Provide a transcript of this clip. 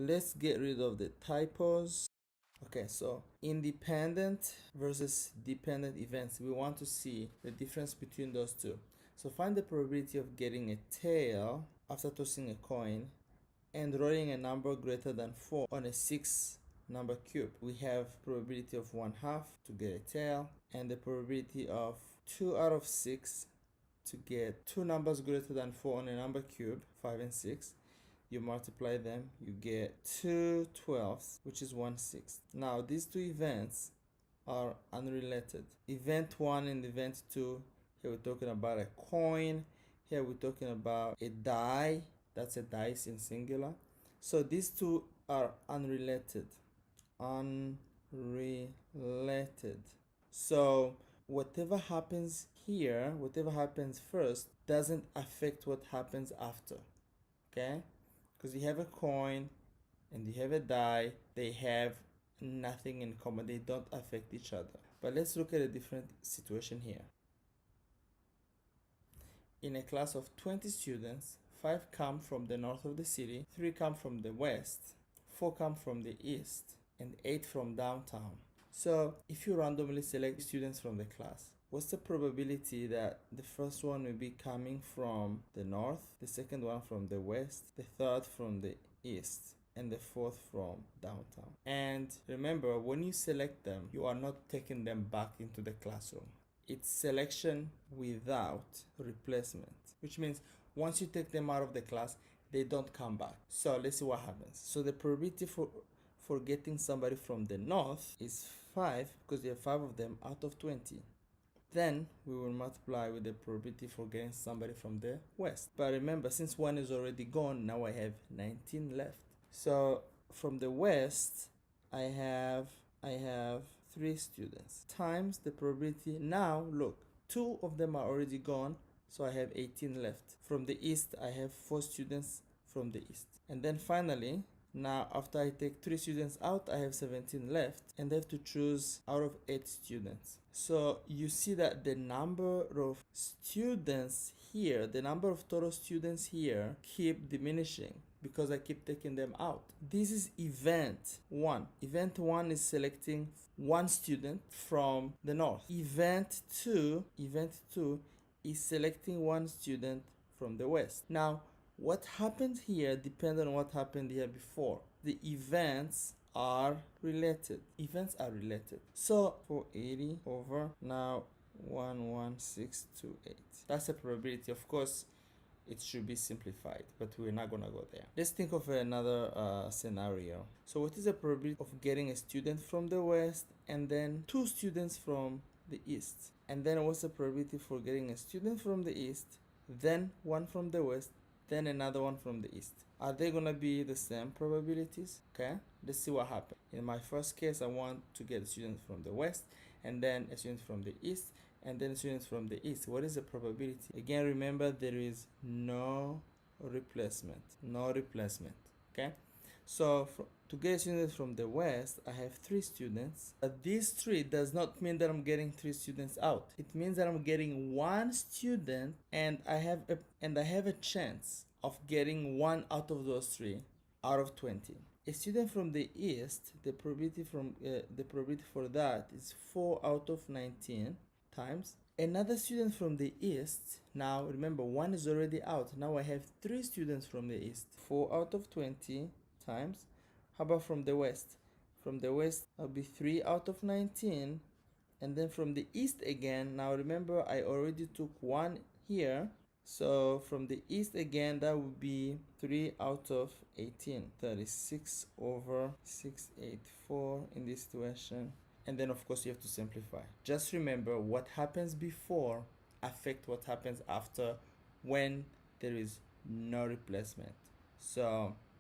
let's get rid of the typos. Okay, so independent versus dependent events. We want to see the difference between those two. So find the probability of getting a tail after tossing a coin and rolling a number greater than 4 on a 6 number cube. We have probability of 1/2 to get a tail and the probability of 2 out of 6 to get two numbers greater than 4 on a number cube, 5 and 6. You multiply them, you get 2/12, which is 1/6. Now these two events are unrelated. Event 1 and event 2, here we're talking about a coin, here we're talking about a die, that's a dice in singular. So these two are unrelated. Unrelated. So whatever happens here, whatever happens first, doesn't affect what happens after. Okay? Because you have a coin and you have a die, they have nothing in common, they don't affect each other. But let's look at a different situation here. In a class of 20 students, 5 come from the north of the city, 3 come from the west, 4 come from the east, and 8 from downtown. So if you randomly select students from the class, what's the probability that the first one will be coming from the north, the second one from the west, the third from the east, and the fourth from downtown? And remember, when you select them, you are not taking them back into the classroom. It's selection without replacement, which means once you take them out of the class, they don't come back. So let's see what happens. So the probability for getting somebody from the north is 5 because there are 5 of them out of 20. Then we will multiply with the probability for getting somebody from the west. But remember, since 1 is already gone, now I have 19 left. So from the west, I have 3 students times the probability. Now look, 2 of them are already gone, so I have 18 left. From the east, I have 4 students from the east. And then finally, now after I take 3 students out, I have 17 left, and I have to choose out of 8 students. So you see that the number of students here, the number of total students here keep diminishing because I keep taking them out. This is event 1. Event 1 is selecting 1 student from the north. Event 2 is selecting 1 student from the west. Now, what happened here depends on what happened here before. The events are related. Events are related. So 480 over now 11628. That's a probability. Of course, it should be simplified, but we're not gonna go there. Let's think of another scenario. So what is the probability of getting a student from the west and then 2 students from the east? And then what's the probability for getting a student from the east, then 1 from the west, then another one from the east? Are they gonna be the same probabilities? Okay, let's see what happens. In my first case, I want to get a student from the west and then a student from the east and then students from the east. What is the probability? Again, remember, there is no replacement. Okay, so to get a student from the west, I have 3 students, but these 3 does not mean that I'm getting 3 students out. It means that I'm getting 1 student, and I have a chance of getting 1 out of those 3 out of 20. A student from the east, the probability for that is 4 out of 19 times another student from the east. Now remember, 1 is already out. Now I have 3 students from the east, 4 out of 20 times. How about from the west? From the west, I'll be 3 out of 19. And then from the east again, now remember, I already took 1 here. So from the east again, that would be 3 out of 18. 36 over 684 in this situation. And then of course you have to simplify. Just remember, what happens before affects what happens after when there is no replacement. So